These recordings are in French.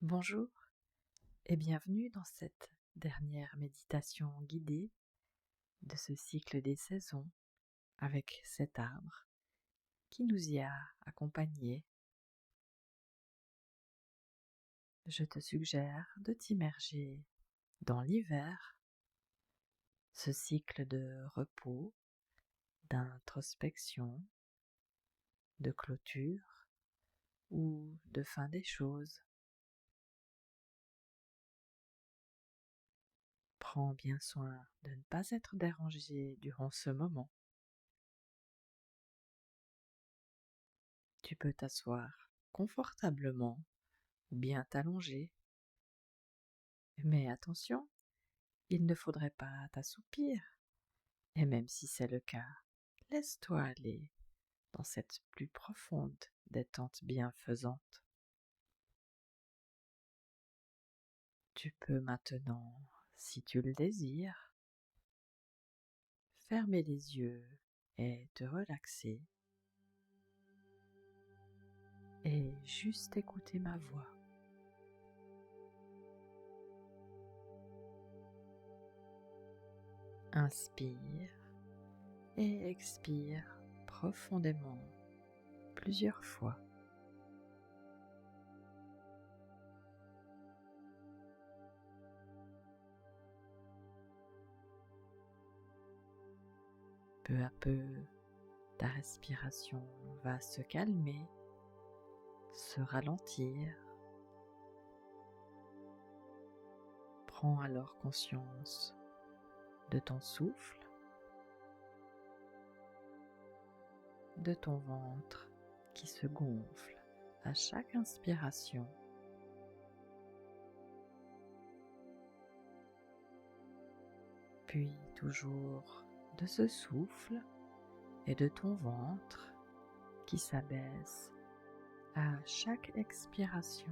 Bonjour et bienvenue dans cette dernière méditation guidée de ce cycle des saisons avec cet arbre qui nous y a accompagnés. Je te suggère de t'immerger dans l'hiver, ce cycle de repos, d'introspection, de clôture ou de fin des choses. Prends bien soin de ne pas être dérangé durant ce moment. Tu peux t'asseoir confortablement ou bien t'allonger. Mais attention, il ne faudrait pas t'assoupir. Et même si c'est le cas, laisse-toi aller dans cette plus profonde détente bienfaisante. Tu peux maintenant, si tu le désires, fermer les yeux et te relaxer et juste écouter ma voix. Inspire et expire profondément plusieurs fois. Peu à peu, ta respiration va se calmer, se ralentir. Prends alors conscience de ton souffle, de ton ventre qui se gonfle à chaque inspiration. Puis toujours de ce souffle et de ton ventre qui s'abaisse à chaque expiration.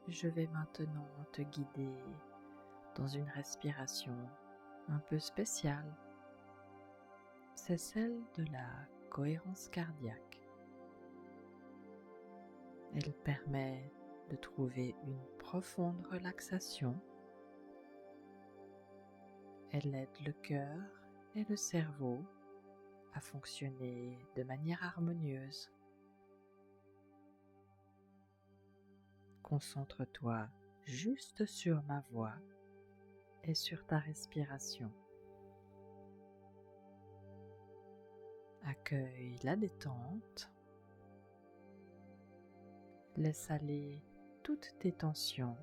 Je vais maintenant te guider dans une respiration un peu spéciale. C'est celle de la cohérence cardiaque. Elle permet de trouver une profonde relaxation. Elle aide le cœur et le cerveau à fonctionner de manière harmonieuse. Concentre-toi juste sur ma voix et sur ta respiration. Accueille la détente. Laisse aller toutes tes tensions,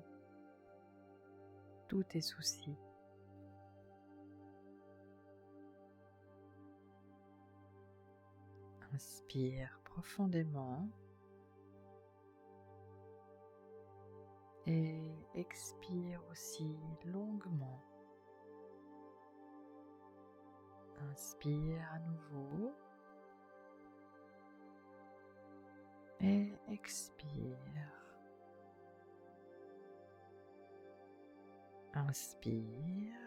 tous tes soucis. Inspire profondément et expire aussi longuement. Inspire à nouveau et expire. Inspire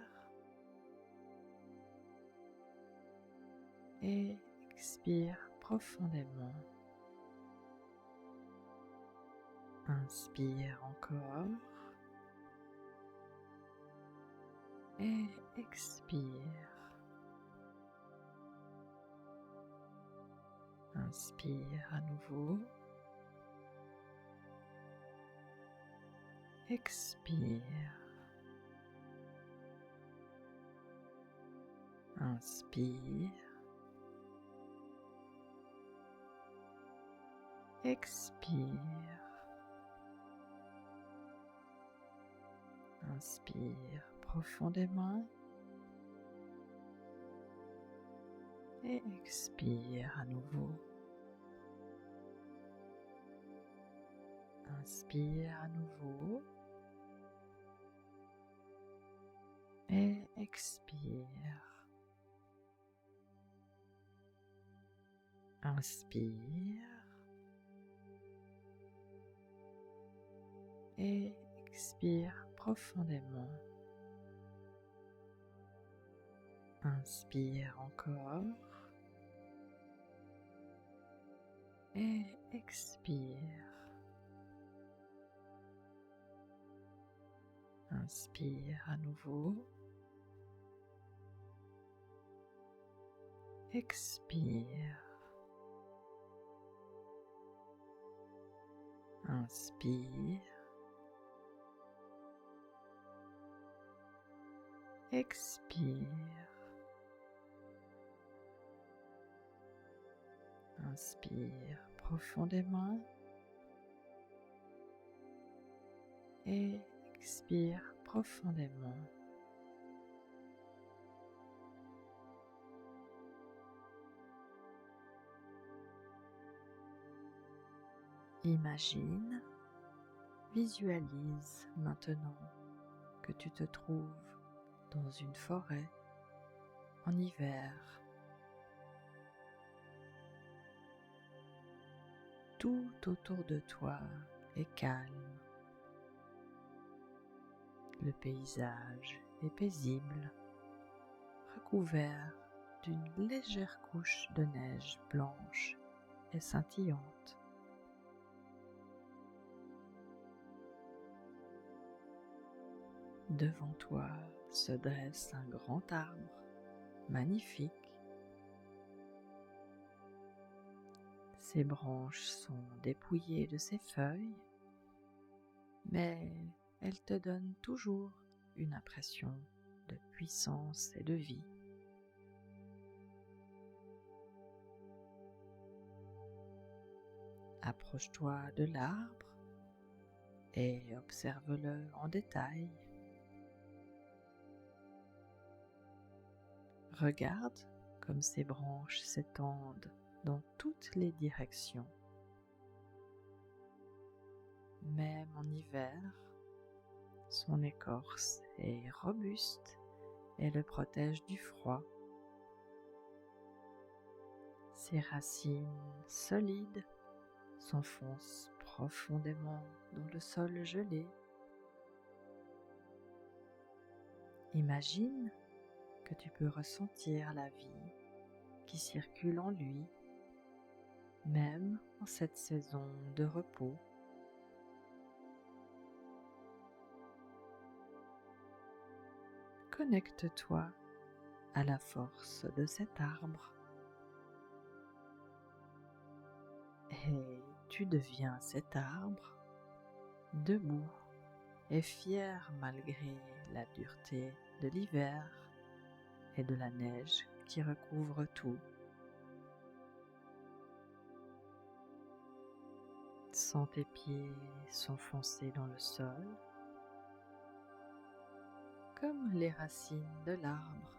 et expire profondément. Inspire encore et expire. Inspire à nouveau. Expire. Inspire. Expire. Inspire profondément et expire à nouveau. Inspire à nouveau et expire. Inspire et expire profondément. Inspire encore et expire. Inspire à nouveau. Expire. Inspire. Expire. Inspire profondément et expire profondément. Imagine, visualise maintenant que tu te trouves dans une forêt en hiver. Tout autour de toi est calme. Le paysage est paisible, recouvert d'une légère couche de neige blanche et scintillante. Devant toi se dresse un grand arbre magnifique. Ses branches sont dépouillées de ses feuilles, mais elles te donnent toujours une impression de puissance et de vie. Approche-toi de l'arbre et observe-le en détail. Regarde comme ses branches s'étendent dans toutes les directions. Même en hiver, son écorce est robuste et le protège du froid. Ses racines solides s'enfoncent profondément dans le sol gelé. Imagine que tu peux ressentir la vie qui circule en lui, même en cette saison de repos. Connecte-toi à la force de cet arbre et tu deviens cet arbre, debout et fier malgré la dureté de l'hiver et de la neige qui recouvre tout. Sens tes pieds s'enfoncer dans le sol, comme les racines de l'arbre.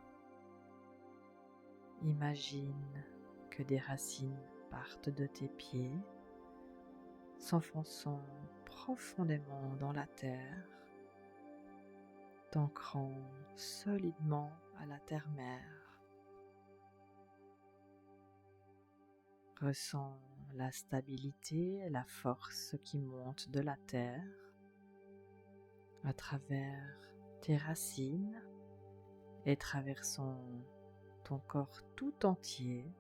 Imagine que des racines partent de tes pieds, s'enfonçant profondément dans la terre, t'ancrant solidement à la terre-mère. Ressens la stabilité et la force qui montent de la terre à travers tes racines et traversant ton corps tout entier,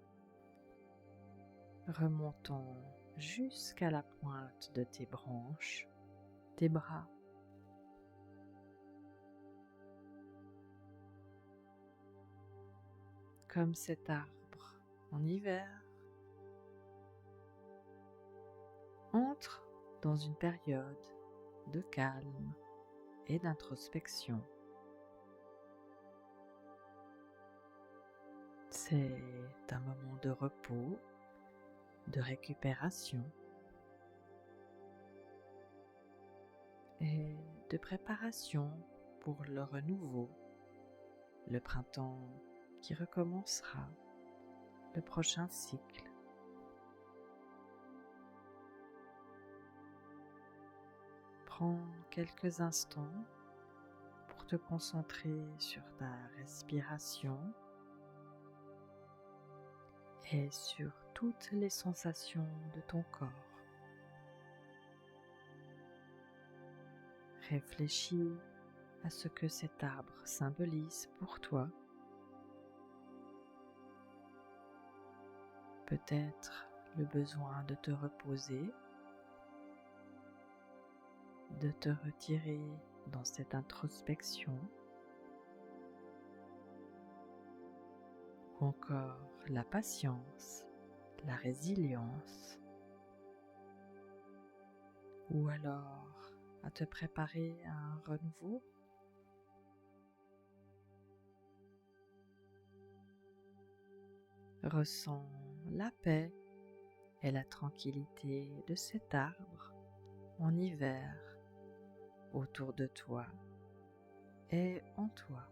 remontant jusqu'à la pointe de tes branches, tes bras. Comme cet arbre en hiver, entre dans une période de calme et d'introspection. C'est un moment de repos, de récupération et de préparation pour le renouveau, le printemps qui recommencera, le prochain cycle. Prends quelques instants pour te concentrer sur ta respiration et sur toutes les sensations de ton corps. Réfléchis à ce que cet arbre symbolise pour toi. Peut-être le besoin de te reposer, de te retirer dans cette introspection, ou encore la patience, la résilience, ou alors à te préparer à un renouveau. Ressens la paix et la tranquillité de cet arbre en hiver autour de toi et en toi.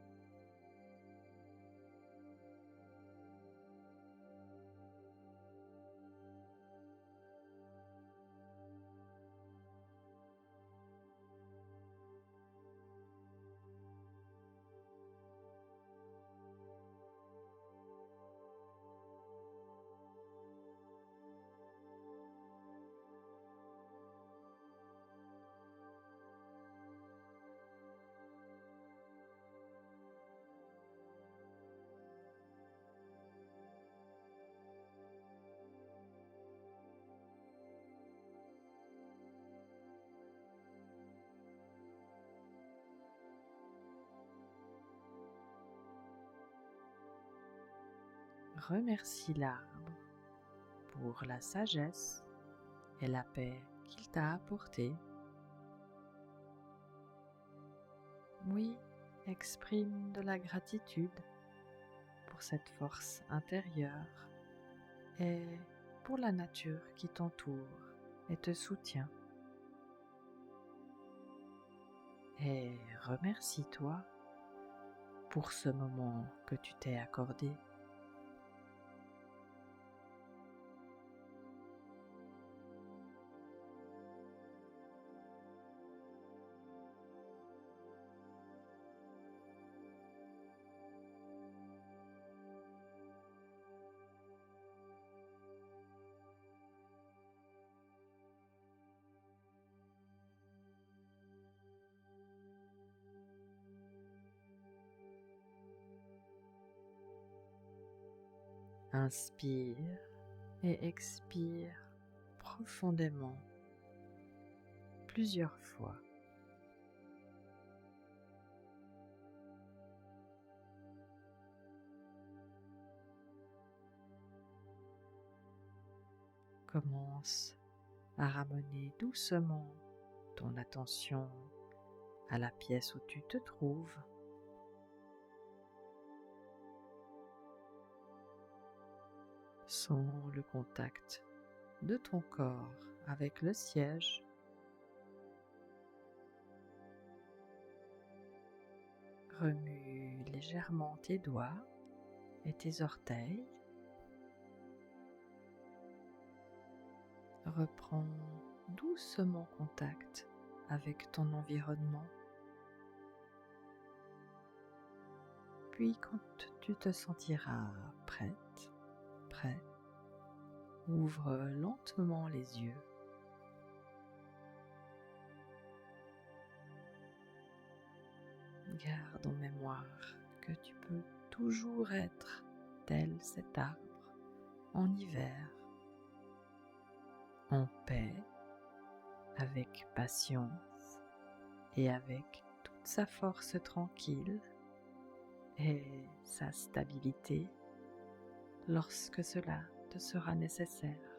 Remercie l'arbre pour la sagesse et la paix qu'il t'a apportée. Oui, exprime de la gratitude pour cette force intérieure et pour la nature qui t'entoure et te soutient. Et remercie-toi pour ce moment que tu t'es accordé. Inspire et expire profondément plusieurs fois. Commence à ramener doucement ton attention à la pièce où tu te trouves. Sens le contact de ton corps avec le siège. Remue légèrement tes doigts et tes orteils. Reprends doucement contact avec ton environnement. Puis quand tu te sentiras prête, prêt, ouvre lentement les yeux. Garde en mémoire que tu peux toujours être tel cet arbre en hiver, en paix, avec patience et avec toute sa force tranquille et sa stabilité lorsque cela te sera nécessaire.